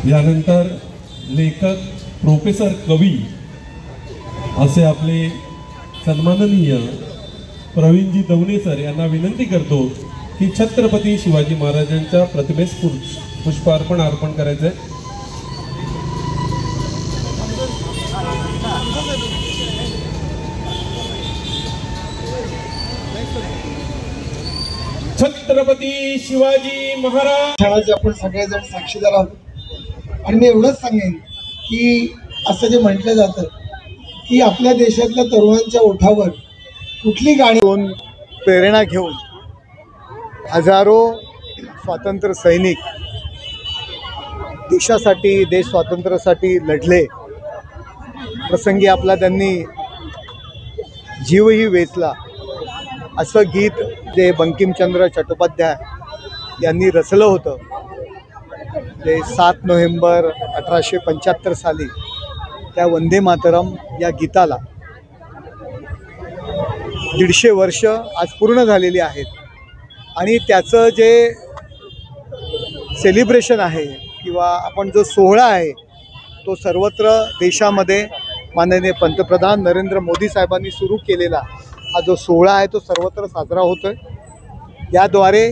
यानंतर लेखक प्रोफेसर कवी असे आपले सन्माननीय प्रवीणजी दवणे सर यांना विनंती करतो की छत्रपती शिवाजी महाराजांच्या प्रतिमेस पुष्पार्पण अर्पण करायचे। छत्रपती शिवाजी महाराज आपण सगळेजण साक्षीदार आहोत। आणि मी एवढंच सांगेन की असं जे म्हटलं जातं की आपल्या देशातल्या तरुणांच्या ओठावर कुठली गाणी प्रेरणा घेऊन हजारो स्वातंत्र्य सैनिक देशासाठी देश स्वातंत्र्यासाठी लढले। प्रसंगी आपला त्यांनी जीवही वेचला असं गीत जे बंकिमचंद्र चट्टोपाध्याय यांनी रचलं होतं ते 7 नोव्हेंबर 1875 साली त्या वंदे मातरम या गीताला 150 वर्ष आज पूर्ण झालेली आहेत। आणि त्याचं जे सेलिब्रेशन आहे किंवा आपण जो सोहळा आहे तो सर्वत्र देशामध्ये माननीय पंतप्रधान नरेंद्र मोदी साहेबांनी सुरू केलेला हा जो सोहळा आहे तो सर्वत्र साजरा होतोय। याद्वारे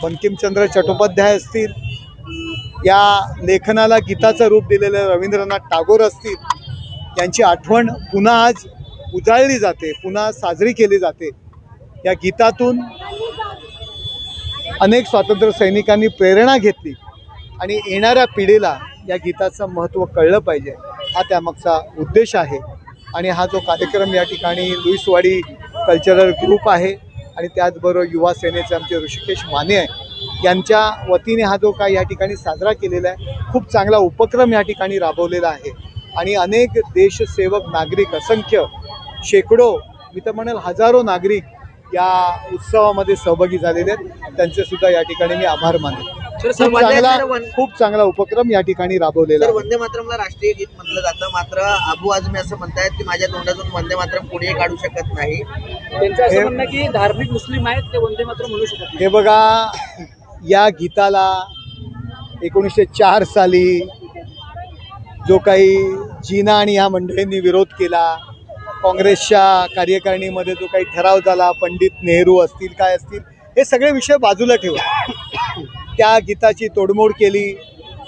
बंकिमचंद्र चट्टोपाध्याय असतील, या लेखनाला गीताचं रूप दिलेले रवींद्रनाथ टागोर असतील, यांची आठवण पुन्हा आज उजाळली जाते, पुन्हा साजरी केली जाते। या गीतातून अनेक स्वातंत्र्य सैनिकांनी प्रेरणा घेतली आणि येणाऱ्या पिढीला या गीताचं महत्त्व कळलं पाहिजे हा त्यामागचा उद्देश आहे। आणि हा जो कार्यक्रम या ठिकाणी लुईसवाडी कल्चरल ग्रुप आहे आणि त्याचबरोबर युवा सेनेचे आमचे ऋषिकेश माने आहे यांच्या वतीने हा जो काय या ठिकाणी साजरा केलेला आहे खूप चांगला उपक्रम या ठिकाणी राबवलेला आहे। आणि अनेक देशसेवक नागरिक असंख्य शेकडो मी तर म्हणेल हजारो नागरिक या उत्सवामध्ये सहभागी झालेले आहेत, त्यांचे सुद्धा या ठिकाणी मी आभार मानतो। खूप चांगला उपक्रम या ठिकाणी राबवलेला आहे। वंदे मातरमला राष्ट्रीय गीत म्हटलं जातं, मात्र अबू आझमी असं म्हणतायत की माझ्या तोंडातून वंदे मातरम पुढे काढू शकत नाही। त्यांचं असं म्हणणं की धार्मिक मुस्लिम आहेत ते वंदे मातरम म्हणू शकत नाही। हे बघा, या गीताला 1904 साली जो काही जीना आणि या मंडळींनी विरोध केला, काँग्रेसच्या कार्यकारिणीमध्ये जो काही ठराव झाला, पंडित नेहरू असतील काय असतील हे सगळे विषय बाजूला ठेवून त्या गीताची तोडमोड केली।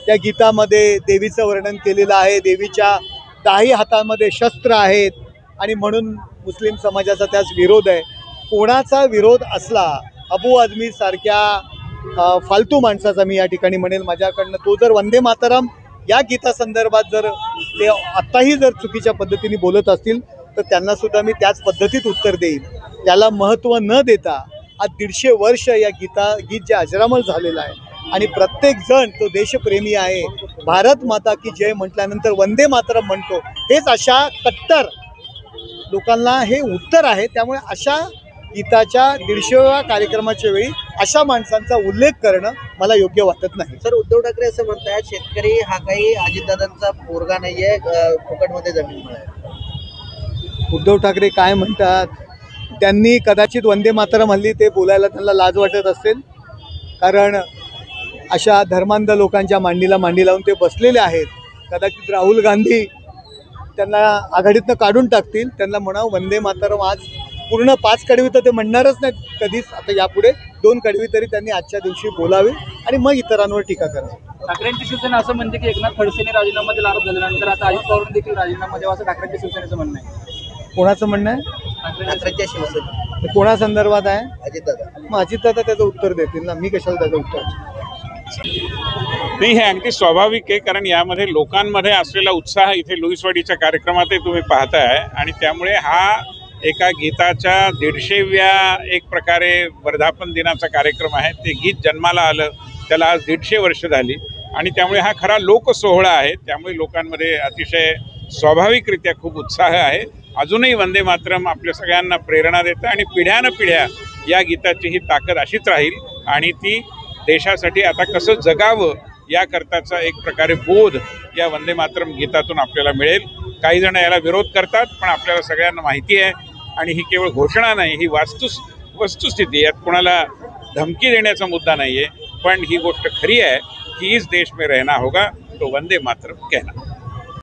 त्या गीतामध्ये देवीचं वर्णन केलेलं आहे, देवीच्या 10 हातांमध्ये शस्त्र आहेत आणि म्हणून मुस्लिम समाजाचा त्यास विरोध आहे। कोणाचा विरोध असला, अबू आझमी सारख्या फालतू माणसाचा मी या ठिकाणी म्हणेल माझ्याकडनं, तो जर वंदे मातरम या गीतासंदर्भात जर ते आत्ताही जर चुकीच्या पद्धतीने बोलत असतील तर त्यांनासुद्धा मी त्याच पद्धतीत उत्तर देईन। त्याला महत्त्व न देता आज 150 वर्ष या गीत जे अजरामर झालेलं आहे आणि प्रत्येक जण तो देशप्रेमी आहे, भारत माता की जय म्हटल्यानंतर वंदे मातरम म्हणतो, हेच अशा कट्टर लोकांना हे उत्तर आहे। त्यामुळे अशा गीताच्या 150व्या कार्यक्रमाच्या वेळी अशा माणसांचा उल्लेख करणं मला योग्य वाटत नाही। सर, उद्धव ठाकरे असं म्हणतात शेतकरी हा काही अजितदादांचा पोरगा नाहीये, फुकटमध्ये जमीन मिळाली। उद्धव ठाकरे काय म्हणतात, त्यांनी कदाचित वंदे मातरम हल्ली ते बोलायला त्यांना लाज वाटत असेल, कारण अशा धर्मांध लोकांच्या मांडीला मांडी लावून ते बसलेले आहेत। कदाचित राहुल गांधी त्यांना आघाडीतनं काढून टाकतील, त्यांना म्हणावं वंदे मातरम आज पूर्ण 5 कडवी तर ते म्हणणारच नाहीत कधीच, आता यापुढे 2 कडवी तरी त्यांनी आजच्या दिवशी बोलावे आणि मग इतरांवर टीका करावी। ठाकरेंची शिवसेना असं म्हणते की एकनाथ खडसेने राजीनामा दिला, आरोप झाल्यानंतर आता अजित पवार देखील राजीनामा द्यावा असं ठाकरेंच्या शिवसेनेचं म्हणणं आहे। कोणाचं म्हणणं आहे? ठाकरेंच्या शिवसेना कोणासंदर्भात आहे? अजितदादा। मग अजितदादा त्याचं उत्तर देतील ना, मी कशाला त्याचं उत्तर? नाही, हे अगदी स्वाभाविक आहे, कारण यामध्ये लोकांमध्ये असलेला उत्साह इथे लुईसवाडीच्या कार्यक्रमातही तुम्ही पाहताय आणि त्यामुळे हा एका गीताच्या 150व्या एक प्रकारे वर्धापन दिनाचा कार्यक्रम आहे। ते गीत जन्माला आलं त्याला आज 150 वर्ष झाली आणि त्यामुळे हा खरा लोकसोहळा आहे। त्यामुळे लोकांमध्ये अतिशय स्वाभाविकरित्या खूप उत्साह आहे। अजूनही वंदे मातरम आपल्या सगळ्यांना प्रेरणा देतं आणि पिढ्यानपिढ्या या गीताची ही ताकद अशीच राहील आणि ती देशासाठी आता कसं जगावं याकरताचा एक प्रकारे बोध या वंदे मातरम गीतातून आपल्याला मिळेल। काही जण याला विरोध करतात, पण आपल्याला सगळ्यांना माहिती आहे आणि ही केवळ घोषणा नाही, ही वस्तुस्थिती, यात कोणाला धमकी देण्याचा मुद्दा नाही आहे, पण ही गोष्ट खरी आहे कि इस देश में रहना होगा तो वंदे मातरम कहना।